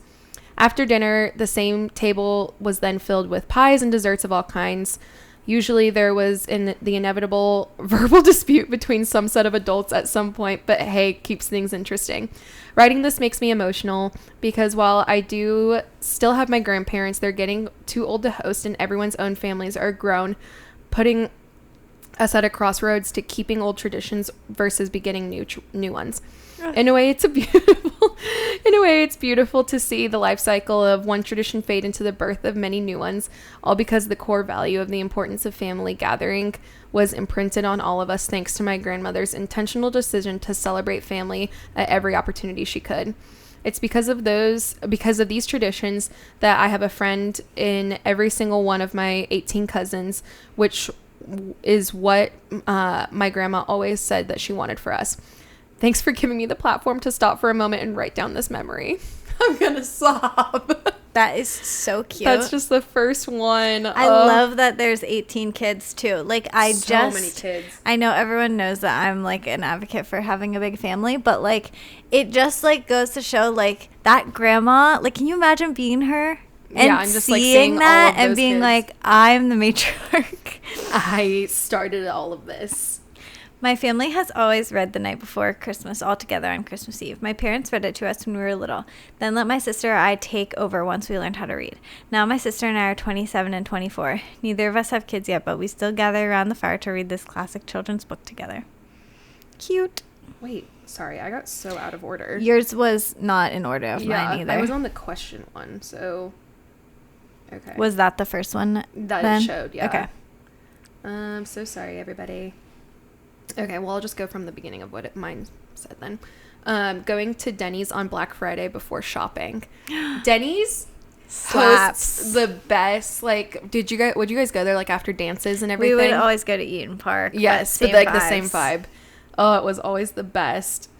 After dinner, the same table was then filled with pies and desserts of all kinds. Usually there was the inevitable verbal dispute between some set of adults at some point, but hey, keeps things interesting. Writing this makes me emotional because while I do still have my grandparents, they're getting too old to host and everyone's own families are grown, putting us at a crossroads to keeping old traditions versus beginning new ones. In a way, it's beautiful to see the life cycle of one tradition fade into the birth of many new ones, all because the core value of the importance of family gathering was imprinted on all of us thanks to my grandmother's intentional decision to celebrate family at every opportunity she could. It's because of these traditions that I have a friend in every single one of my 18 cousins, which is what my grandma always said that she wanted for us. Thanks for giving me the platform to stop for a moment and write down this memory. I'm gonna sob. That is so cute. That's just the first one. I love that there's 18 kids too. Like so many kids. I know everyone knows that I'm like an advocate for having a big family, but like it just like goes to show like that grandma, like can you imagine being her? And yeah, I'm just seeing like that all of and those being kids. like, I'm the matriarch. I started all of this. My family has always read The Night Before Christmas all together on Christmas Eve. My parents read it to us when we were little, then let my sister or I take over once we learned how to read. Now my sister and I are 27 and 24. Neither of us have kids yet, but we still gather around the fire to read this classic children's book together. Cute. Wait, sorry, I got so out of order. Yours was not in order of mine either. I was on the question one, so... Okay. Was that the first one that then? It showed, yeah. Okay. I'm so sorry, everybody. Okay, well, I'll just go from the beginning of what mine said then. Going to Denny's on Black Friday before shopping. Denny's hosts the best. Like, would you guys go there like after dances and everything? We would always go to Eaton Park. Yes, but like the same vibe. Oh, it was always the best.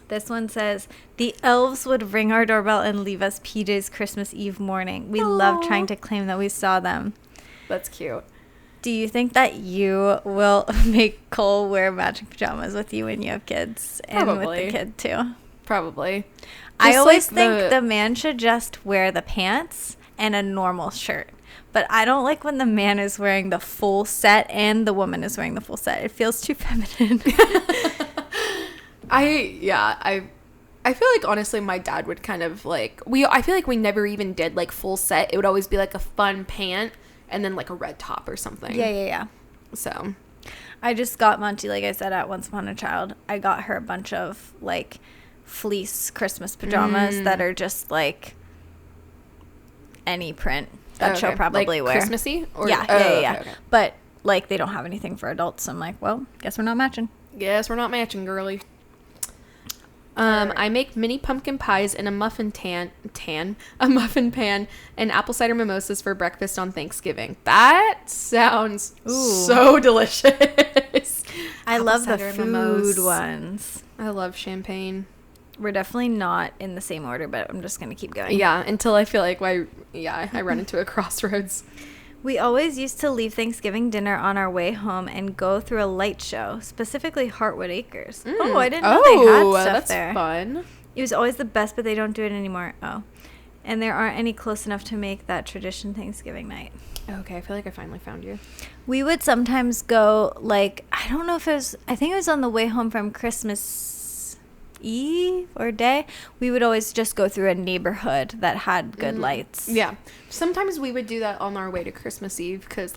This one says, the elves would ring our doorbell and leave us PJs Christmas Eve morning. We love trying to claim that we saw them. That's cute. Do you think that you will make Cole wear matching pajamas with you when you have kids? And with the kid, too? Probably. I always think the man should just wear the pants and a normal shirt. But I don't like when the man is wearing the full set and the woman is wearing the full set. It feels too feminine. I feel like, honestly, my dad would kind of, like, I feel like we never even did, like, full set. It would always be, like, a fun pant and then, like, a red top or something. Yeah. So. I just got Monty, like I said, at Once Upon a Child. I got her a bunch of, like, fleece Christmas pajamas that are just, like, any print that she'll probably wear. Christmassy? Or, yeah. Okay. But, like, they don't have anything for adults. So I'm like, well, guess we're not matching. Guess we're not matching, girly. I make mini pumpkin pies in a muffin pan and apple cider mimosas for breakfast on Thanksgiving. That sounds so delicious. I love the food ones. I love champagne. We're definitely not in the same order, but I'm just going to keep going. Yeah, until I feel like I run into a crossroads. We always used to leave Thanksgiving dinner on our way home and go through a light show, specifically Heartwood Acres. Oh, I didn't know they had stuff there. That's fun. It was always the best, but they don't do it anymore. Oh. And there aren't any close enough to make that tradition Thanksgiving night. Okay, I feel like I finally found you. We would sometimes go, like, I don't know if it was, I think it was on the way home from Christmas Eve or day. We would always just go through a neighborhood that had good lights. Yeah. Sometimes we would do that on our way to Christmas Eve because,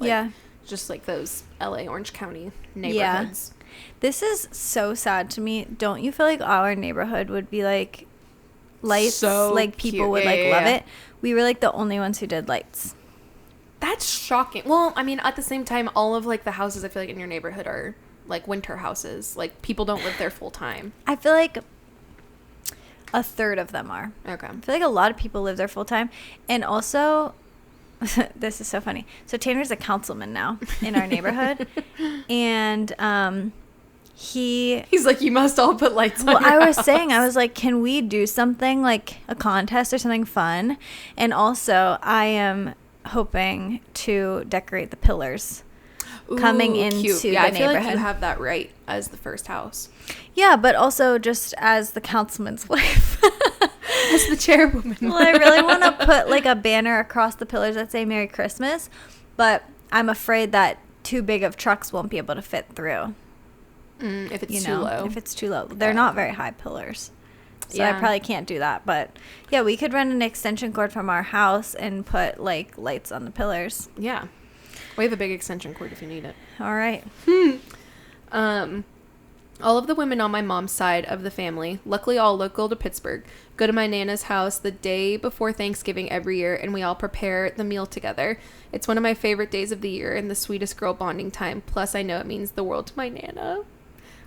just like those LA Orange County neighborhoods. Yeah. This is so sad to me. Don't you feel like our neighborhood would be like lights? So like people cute. would love it. We were like the only ones who did lights. That's shocking. Well, I mean, at the same time, all of like the houses I feel like in your neighborhood are like winter houses. Like people don't live there full time. I feel like a third of them are. Okay. I feel like a lot of people live there full time. And also, this is so funny. So Tanner's a councilman now in our neighborhood. And he's like, you must all put lights on your house. I was like, can we do something like a contest or something fun? And also, I am hoping to decorate the pillars coming into the neighborhood. I feel like you have that right as the first house. Yeah, but also just as the councilman's wife. As the chairwoman. Well, I really want to put like a banner across the pillars that say Merry Christmas, but I'm afraid that too big of trucks won't be able to fit through. If it's too low. If it's too low. They're not very high pillars. So I probably can't do that. But yeah, we could run an extension cord from our house and put like lights on the pillars. Yeah. We have a big extension cord if you need it. All right. All of the women on my mom's side of the family, luckily all local to Pittsburgh, go to my Nana's house the day before Thanksgiving every year, and we all prepare the meal together. It's one of my favorite days of the year and the sweetest girl bonding time. Plus, I know it means the world to my Nana.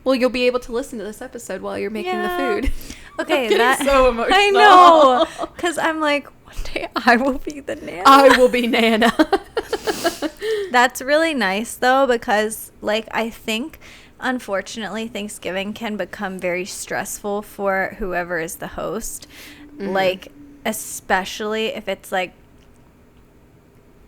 Well, you'll be able to listen to this episode while you're making the food. Okay, that's so emotional. I know, because I'm like, one day I will be the Nana. I will be Nana. That's really nice, though, because, like, I think, unfortunately, Thanksgiving can become very stressful for whoever is the host. Like, especially if it's, like,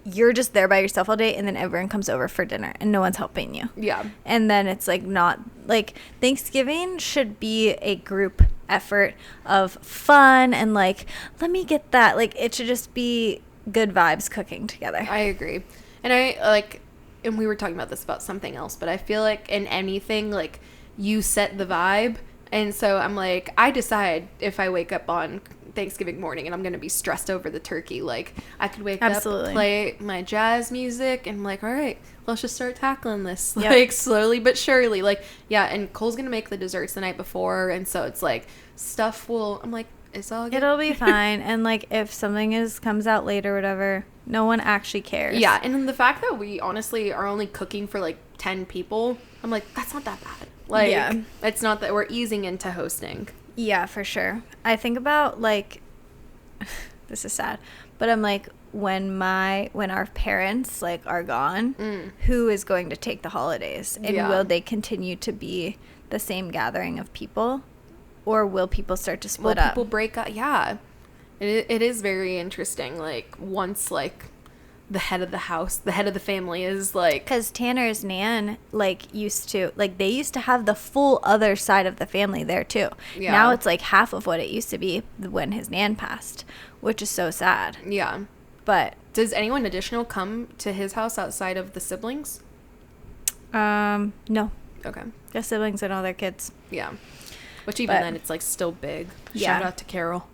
you're just there by yourself all day and then everyone comes over for dinner and no one's helping you. Yeah. And then it's, like, not, like, Thanksgiving should be a group effort of fun and, like, let me get that. Like, it should just be good vibes cooking together. I agree. And I, like, and we were talking about this about something else, but I feel like in anything, like, you set the vibe. And so I'm like, I decide if I wake up on Thanksgiving morning and I'm going to be stressed over the turkey. Like, I could wake up, play my jazz music, and I'm like, all right, let's just start tackling this. Yep. Like, slowly but surely. Like, yeah, and Cole's going to make the desserts the night before. And so it's like, I'm like, it's all good. It'll be fine. And, like, if something comes out late or whatever, no one actually cares. Yeah, and the fact that we honestly are only cooking for, like, 10 people, I'm like, that's not that bad. Like, it's not that we're easing into hosting. Yeah, for sure. I think about, like, this is sad, but I'm like, when our parents, like, are gone, who is going to take the holidays? And will they continue to be the same gathering of people? Or will people start to split up? Will people break up? Yeah. It is very interesting. Like, once, like, the head of the house, the head of the family is like... Because Tanner's nan, like, they used to have the full other side of the family there, too. Yeah. Now it's, like, half of what it used to be when his nan passed, which is so sad. Yeah. But... Does anyone additional come to his house outside of the siblings? No. Okay. The siblings and all their kids. Yeah. Which even then, it's, like, still big. Yeah. Shout out to Carol.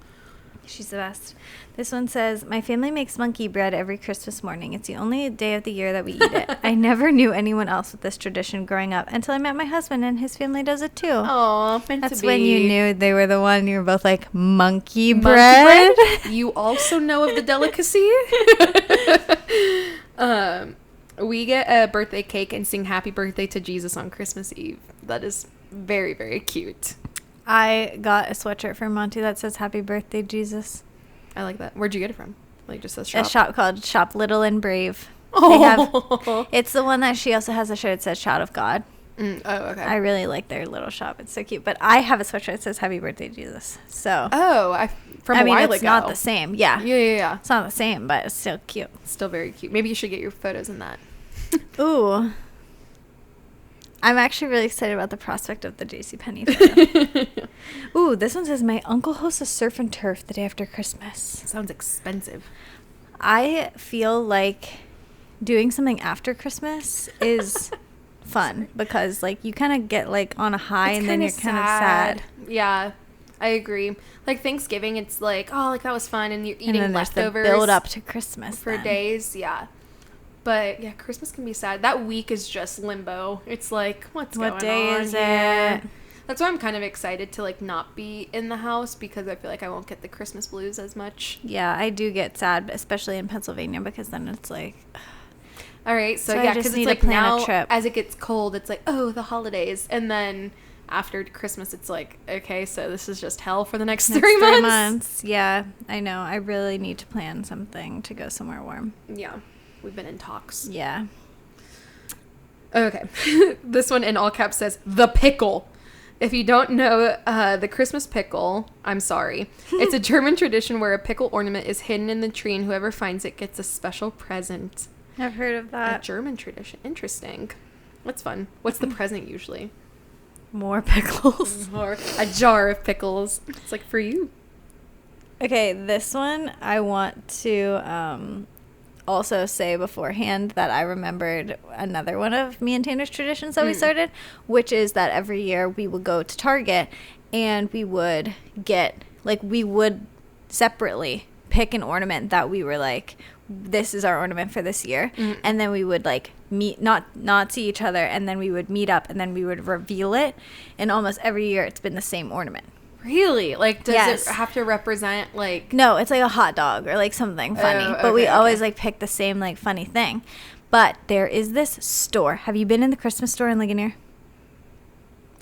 She's the best. This one says, my family makes monkey bread every Christmas morning. It's the only day of the year that we eat it. I never knew anyone else with this tradition growing up until I met my husband, and his family does it too. Oh, that's when you knew they were the one. You were both like, monkey bread? You also know of the delicacy? We get a birthday cake and sing happy birthday to Jesus on Christmas Eve. That is very, very cute. I got a sweatshirt from Monty that says happy birthday, Jesus. I like that. Where'd you get it from? Like just a shop? A shop called Shop Little and Brave. Oh. It's the one that she also has a shirt that says Child of God. Oh, okay. I really like their little shop. It's so cute. But I have a sweatshirt that says happy birthday, Jesus. So. Oh, I mean, it's not the same. Yeah. Yeah. It's not the same, but it's still cute. Still very cute. Maybe you should get your photos in that. Ooh. I'm actually really excited about the prospect of the JCPenney photo. Ooh, this one says, my uncle hosts a surf and turf the day after Christmas. Sounds expensive. I feel like doing something after Christmas is fun because, like, you kind of get, like, on a high and then you're kind of sad. Yeah, I agree. Like, Thanksgiving, it's like, oh, like, that was fun, and you're eating and then leftovers. The build up to Christmas for days, yeah. But, yeah, Christmas can be sad. That week is just limbo. It's like, what day is it? That's why I'm kind of excited to, like, not be in the house because I feel like I won't get the Christmas blues as much. Yeah, I do get sad, especially in Pennsylvania, because then it's like... All right, so yeah, because it's like now, as it gets cold, it's like, oh, the holidays. And then after Christmas, it's like, okay, so this is just hell for the next 3 months. 3 months, yeah, I know. I really need to plan something to go somewhere warm. Yeah. We've been in talks. Yeah. Okay. This one in all caps says, the pickle. If you don't know the Christmas pickle, I'm sorry. It's a German tradition where a pickle ornament is hidden in the tree and whoever finds it gets a special present. I've heard of that. A German tradition. Interesting. That's fun. What's the present usually? More pickles. Or a jar of pickles. It's like for you. Okay, this one I want to... also say beforehand that I remembered another one of me and Tanner's traditions that we started, which is that every year we would go to Target and we would get, like, we would separately pick an ornament that we were like, this is our ornament for this year. And then we would, like, meet, not see each other, and then we would meet up and then we would reveal it. And almost every year it's been the same ornament. Really? Like, does it have to represent, like... No, it's like a hot dog or, like, something funny. But we always, like, pick the same, like, funny thing. But there is this store. Have you been in the Christmas store in Ligonier?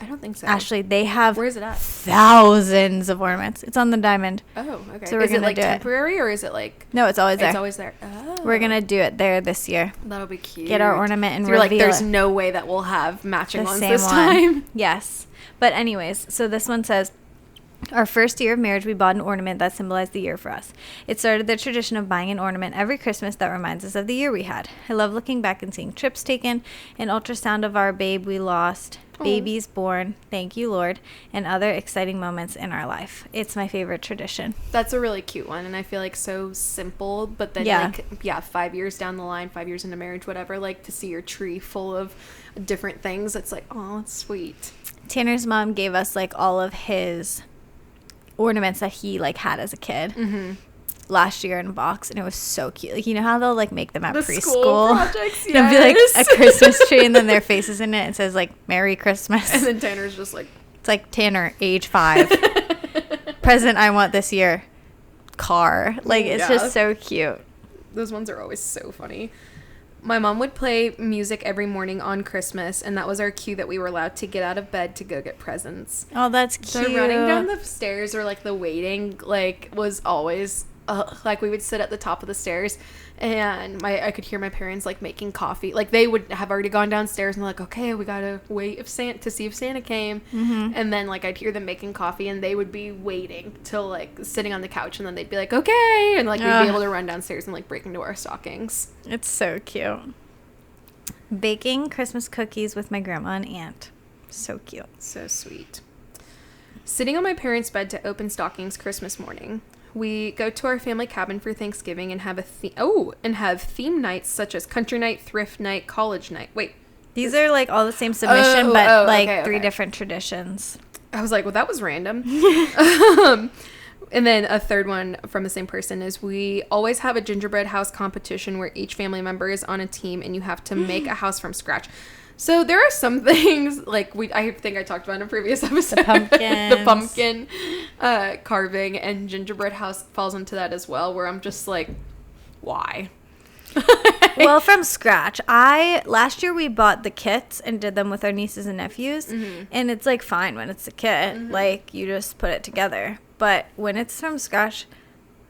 I don't think so. Ashley, they have... Where is it at? Thousands of ornaments. It's on the Diamond. Oh, okay. So is it, like, temporary or is it, like... No, it's always there. It's always there. Oh. We're going to do it there this year. That'll be cute. Get our ornament and reveal reveal like, there's no way that we'll have matching ones this time. Yes. But anyways, so this one says... Our first year of marriage, we bought an ornament that symbolized the year for us. It started the tradition of buying an ornament every Christmas that reminds us of the year we had. I love looking back and seeing trips taken, an ultrasound of our babe we lost, babies born, thank you, Lord, and other exciting moments in our life. It's my favorite tradition. That's a really cute one, and I feel like so simple, but then, like, 5 years down the line, 5 years into marriage, whatever, like, to see your tree full of different things, it's like, oh, it's sweet. Tanner's mom gave us, like, all of his... ornaments that he, like, had as a kid last year in a box, and it was so cute. Like, you know how they'll, like, make them at preschool? School projects, yes. It'll be like a Christmas tree and then their faces in it and says, like, Merry Christmas. And then Tanner's just like, it's like, Tanner, age 5. Present I want this year. Car. Like, it's just so cute. Those ones are always so funny. My mom would play music every morning on Christmas, and that was our cue that we were allowed to get out of bed to go get presents. Oh, that's cute. So running down the stairs or, like, the waiting, like, was always like we would sit at the top of the stairs, and I could hear my parents like making coffee. Like they would have already gone downstairs and like, okay, we gotta wait to see if Santa came. And then like I'd hear them making coffee, and they would be waiting till like sitting on the couch, and then they'd be like, okay, and like we'd be able to run downstairs and like break into our stockings. It's so cute. Baking Christmas cookies with my grandma and aunt. So cute. So sweet. Sitting on my parents' bed to open stockings Christmas morning. We go to our family cabin for Thanksgiving and have theme nights such as country night, thrift night, college night. Wait. These are like all the same submission, but like three different traditions. I was like, well, that was random. And then a third one from the same person is we always have a gingerbread house competition where each family member is on a team and you have to make a house from scratch. So there are some things like I think I talked about in a previous episode. The pumpkin carving and gingerbread house falls into that as well, where I'm just like, why? Well, from scratch. Last year we bought the kits and did them with our nieces and nephews, and it's like fine when it's a kit, like you just put it together. But when it's from scratch,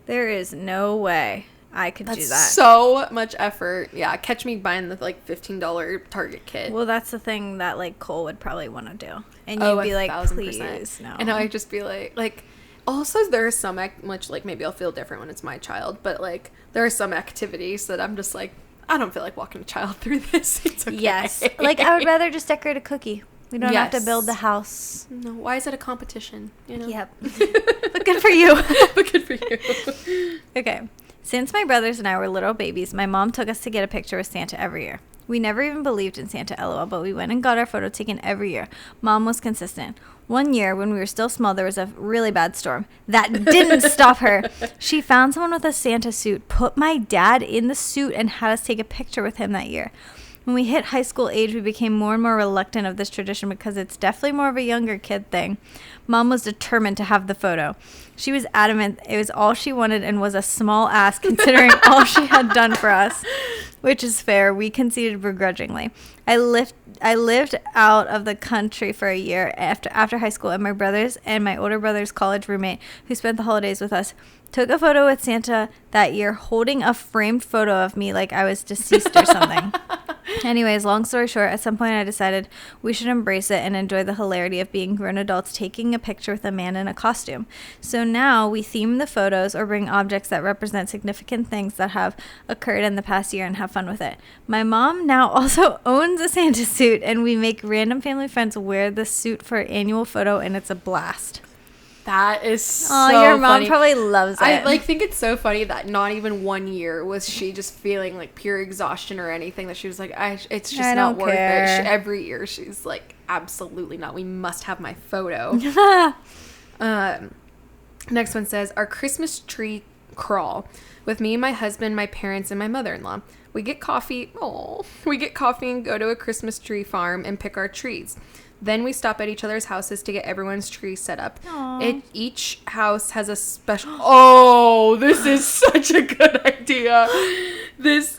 there is no way I could do that. So much effort. Yeah, catch me buying the like $15 Target kit. Well, that's the thing that like Cole would probably want to do, and you'd be like, 1,000%. please, no. And I'd just be like. Also, there are some much like maybe I'll feel different when it's my child, but like there are some activities that I'm just like, I don't feel like walking a child through this. It's okay. Yes, like I would rather just decorate a cookie. We don't have to build the house. No, why is it a competition? You know? Yep. But good for you. But good for you. Okay. Since my brothers and I were little babies, my mom took us to get a picture with Santa every year. We never even believed in Santa, LOL, but we went and got our photo taken every year. Mom was consistent. One year, when we were still small, there was a really bad storm. That didn't stop her. She found someone with a Santa suit, put my dad in the suit, and had us take a picture with him that year. When we hit high school age, we became more and more reluctant of this tradition because it's definitely more of a younger kid thing. Mom was determined to have the photo. She was adamant it was all she wanted and was a small ass considering all she had done for us, which is fair. We conceded begrudgingly. I lived out of the country for a year after high school, and my brothers and my older brother's college roommate, who spent the holidays with us, took a photo with Santa that year holding a framed photo of me like I was deceased or something. Anyways, long story short, at some point I decided we should embrace it and enjoy the hilarity of being grown adults taking a picture with a man in a costume. So now we theme the photos or bring objects that represent significant things that have occurred in the past year and have fun with it. My mom now also owns a Santa suit, and we make random family friends wear the suit for an annual photo, and it's a blast. That is so your mom funny. Probably loves it. I think it's so funny that not even 1 year was she just feeling like pure exhaustion or anything, that she was like, it's just not worth it. Every year she's like, absolutely not. We must have my photo. Next one says, our Christmas tree crawl with me, my husband, my parents, and my mother-in-law. We get coffee and go to a Christmas tree farm and pick our trees. Then we stop at each other's houses to get everyone's tree set up. Each house has a special... Oh, this is such a good idea.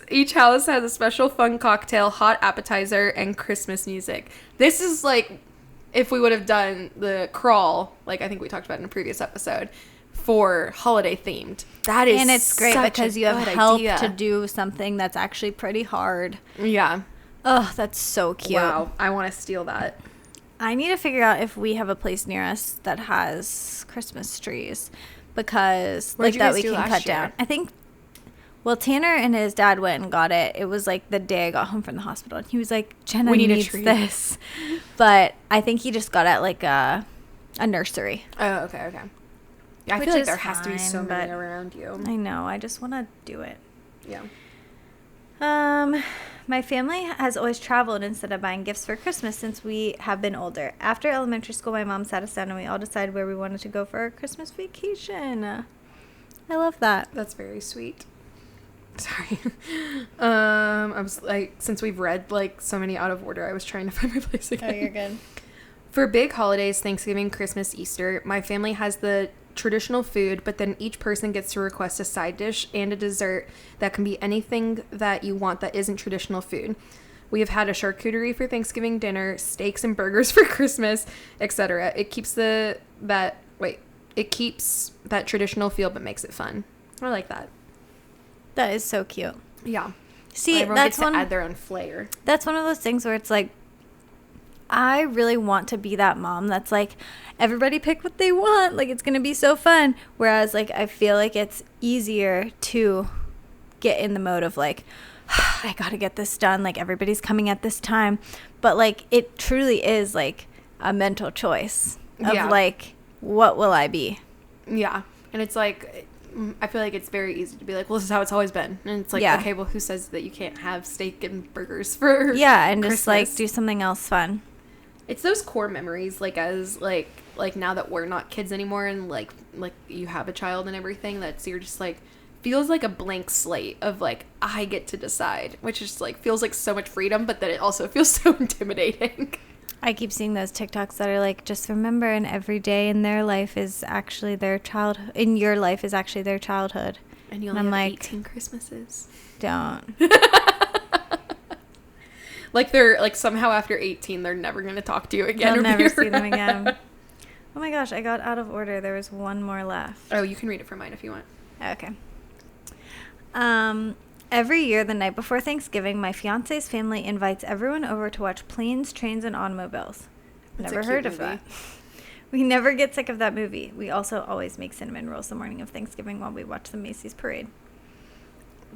Each house has a special fun cocktail, hot appetizer, and Christmas music. This is like if we would have done the crawl, like I think we talked about in a previous episode, for holiday themed. That is, and it's great because you have help to do something that's actually pretty hard. Yeah. Oh, that's so cute. Wow, I want to steal that. I need to figure out if we have a place near us that has Christmas trees, because like that we can cut down. I think, well, Tanner and his dad went and got it. It was like the day I got home from the hospital, and he was like, Jenna needs this. But I think he just got it at like a nursery. Oh, okay. Yeah, I feel like there has to be so many around you. I know. I just want to do it. Yeah. My family has always traveled instead of buying gifts for Christmas since we have been older. After elementary school, my mom sat us down and we all decided where we wanted to go for our Christmas vacation. I love that. That's very sweet. Sorry. I was like, since we've read like so many out of order, I was trying to find my place again. Oh, you're good. For big holidays, Thanksgiving, Christmas, Easter, my family has the traditional food, but then each person gets to request a side dish and a dessert that can be anything that you want that isn't traditional food. We have had a charcuterie for Thanksgiving dinner, steaks and burgers for Christmas, etc. It keeps that traditional feel but makes it fun. I like that. That is so cute. Yeah. See, everyone gets to add their own flair. That's one of those things where it's like, I really want to be that mom that's like, everybody pick what they want. Like, it's going to be so fun. Whereas, like, I feel like it's easier to get in the mode of, like, I got to get this done. Like, everybody's coming at this time. But, like, it truly is, like, a mental choice of, like, what will I be? Yeah. And it's like, I feel like it's very easy to be like, well, this is how it's always been. And it's like, okay, well, who says that you can't have steak and burgers for and Christmas? just, like, do something else fun. It's those core memories, like, as, like now that we're not kids anymore and, like you have a child and everything, that's, you're just, like, feels like a blank slate of, like, I get to decide, which is, like, feels like so much freedom, but then it also feels so intimidating. I keep seeing those TikToks that are like, just remember, and every day in their life is actually their childhood. In your life is actually their childhood. And you only have, like, 18 Christmases. Don't. Like, they're, like, somehow after 18, they're never going to talk to you again. I'll never see them again. Oh my gosh, I got out of order. There was one more left. Oh, you can read it for mine if you want. Okay. Every year, the night before Thanksgiving, my fiance's family invites everyone over to watch Planes, Trains, and Automobiles. Never heard of that. We never get sick of that movie. We also always make cinnamon rolls the morning of Thanksgiving while we watch the Macy's parade.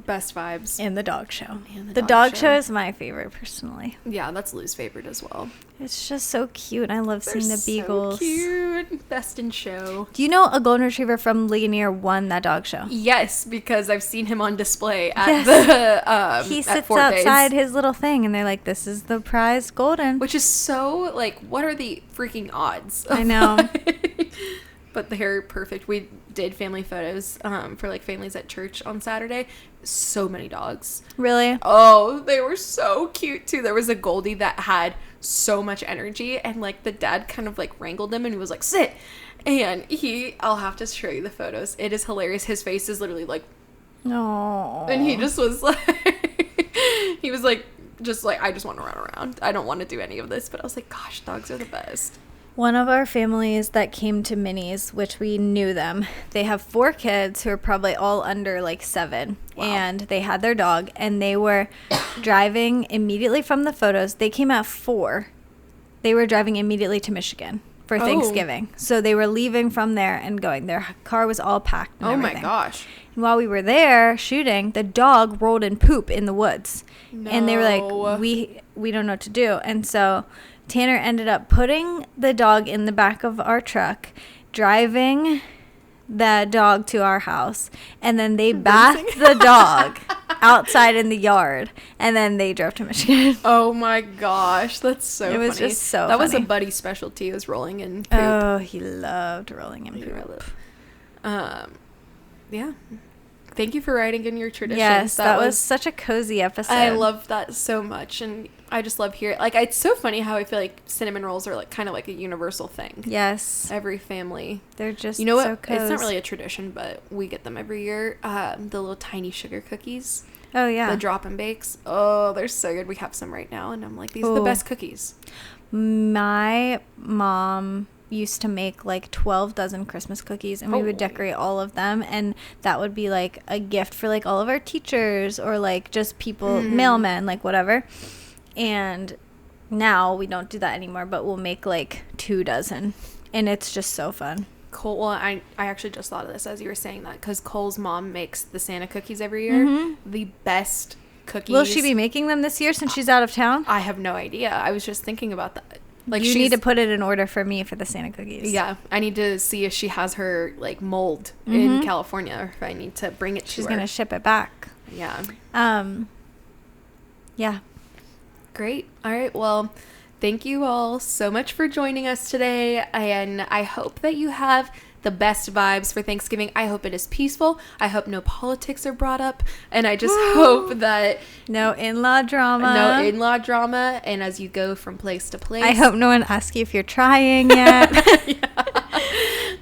Best vibes. And the dog show. And the dog show is my favorite, personally. Yeah, that's Lou's favorite as well. It's just so cute. I love seeing the beagles. So cute. Best in show. Do you know a golden retriever from Ligonier won that dog show? Yes, because I've seen him on display at the he sits outside his little thing, and they're like, "This is the prize golden," which is so, like, what are the freaking odds? I know. But they're perfect. We did family photos for, like, families at church on Saturday. So many dogs. Really? Oh, they were so cute, too. There was a Goldie that had so much energy, and, like, the dad kind of, like, wrangled him, and he was like, sit! And I'll have to show you the photos. It is hilarious. His face is literally, like... No. And he just was, like... he was, like, just, like, I just want to run around. I don't want to do any of this. But I was like, gosh, dogs are the best. One of our families that came to Minnie's, which we knew them, they have 4 kids who are probably all under, like, 7. Wow. And they had their dog, and they were driving immediately from the photos. They came at 4. They were driving immediately to Michigan for Thanksgiving. So they were leaving from there and going. Their car was all packed and everything. My gosh. And while we were there shooting, the dog rolled in poop in the woods. No. And they were like, we don't know what to do. And so Tanner ended up putting the dog in the back of our truck, driving the dog to our house, and then they bathed the dog outside in the yard, and then they drove to Michigan. Oh my gosh, that's so funny. It was just so That funny. was a buddy specialty, was rolling in poop. Oh, he loved rolling in poop. Yeah. Thank you for writing in your traditions. Yes, that was such a cozy episode. I love that so much, and I just love hearing, like, it's so funny how I feel like cinnamon rolls are, like, kind of like a universal thing. Yes. Every family. They're just You know what? so cozy. It's not really a tradition, but we get them every year. The little tiny sugar cookies. Oh, yeah. The drop and bakes. Oh, they're so good. We have some right now, and I'm like, these are the best cookies. My mom used to make like 12 dozen Christmas cookies, and we would decorate all of them, and that would be like a gift for like all of our teachers or like just people, mailmen, like whatever. And now we don't do that anymore, but we'll make like 2 dozen, and it's just so fun. Cole, well, I actually just thought of this as you were saying that, because Cole's mom makes the Santa cookies every year. The best cookies. Will she be making them this year since she's out of town? I have no idea. I was just thinking about that. Like, you need to put it in order for me for the Santa cookies. Yeah, I need to see if she has her, like, mold in California, or if I need to bring it to her. She's gonna ship it back. Yeah. Yeah. Great. All right. Well, thank you all so much for joining us today, and I hope that you have the best vibes for Thanksgiving. I hope it is peaceful. I hope no politics are brought up, and I just hope that no in-law drama. And as you go from place to place, I hope no one asks you if you're trying yet.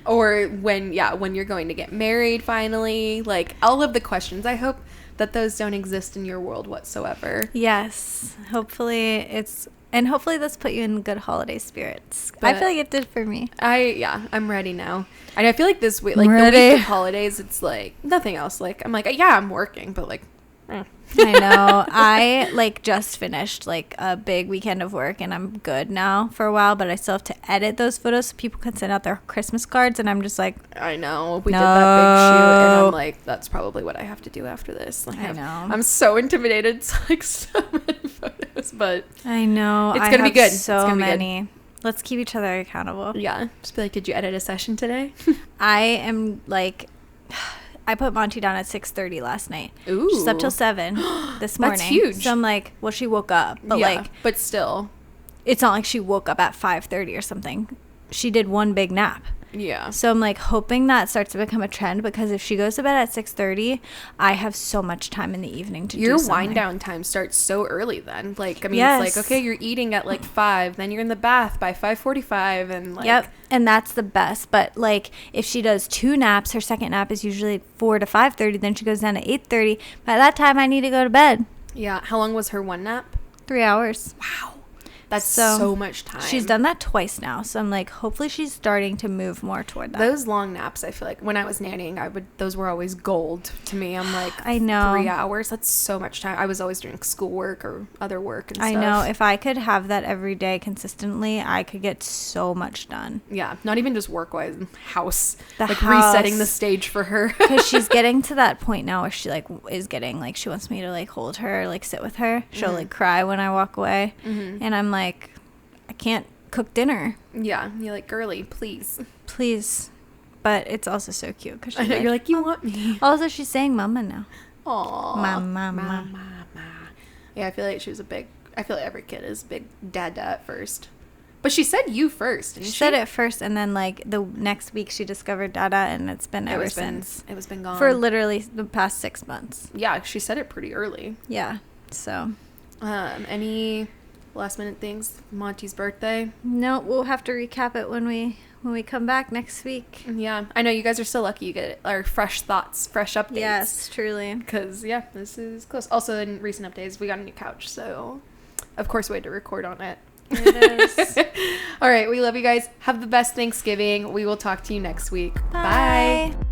Or when you're going to get married finally, like all of the questions. I hope that those don't exist in your world whatsoever. Yes. Hopefully it's And hopefully this put you in good holiday spirits. I feel like it did for me. I'm ready now. And I feel like this week, like the week of holidays, it's like nothing else. Like I'm like, yeah, I'm working, but like, I know. I like just finished like a big weekend of work and I'm good now for a while, but I still have to edit those photos so people can send out their Christmas cards, and I'm just like, I know. We did that big shoot and I'm like, that's probably what I have to do after this. Like, I know. I'm so intimidated. It's like so many photos, but I know. It's gonna be good. So many. Let's keep each other accountable. Yeah. Just be like, did you edit a session today? I am like, I put Monty down at 6:30 last night. Ooh. She slept till 7 this morning. That's huge. So I'm like, well, she woke up, but but still, it's not like she woke up at 5:30 or something. She did one big nap. Yeah. So I'm like hoping that starts to become a trend, because if she goes to bed at 6:30, I have so much time in the evening to do something. Your wind down time starts so early then. Like, I mean, it's like, okay, you're eating at like 5, then you're in the bath by 5:45 and like. Yep. And that's the best. But like if she does 2 naps, her second nap is usually 4 to 5:30, then she goes down to 8:30. By that time I need to go to bed. Yeah. How long was her one nap? 3 hours. Wow. That's so much time. She's done that twice now. So I'm like, hopefully she's starting to move more toward that. Those long naps, I feel like when I was nannying, those were always gold to me. I'm like, I know. 3 hours. That's so much time. I was always doing schoolwork or other work and stuff. I know. If I could have that every day consistently, I could get so much done. Yeah. Not even just work-wise, house. The like house. Resetting the stage for her. Because she's getting to that point now where she like is getting like, she wants me to like hold her, like sit with her. She'll like cry when I walk away. And I'm like, I can't cook dinner. Yeah. You're like, girly, please. Please. But it's also so cute. Cause I know, you're like, you want me. Also, she's saying mama now. Aww. Mama. Yeah, I feel like I feel like every kid is big dada at first. But she said you first, didn't she? She said it first, and then like the next week she discovered dada, and it's been ever since. It was been gone. For literally the past 6 months. Yeah, she said it pretty early. Yeah, so. Any last minute things? Monty's birthday? No, we'll have to recap it when we come back next week. Yeah, I know you guys are so lucky you get our fresh thoughts, fresh updates. Yes, truly. Because, yeah, this is close. Also, in recent updates, we got a new couch, so of course we had to record on it. It is. All right, we love you guys. Have the best Thanksgiving. We will talk to you next week. Bye. Bye.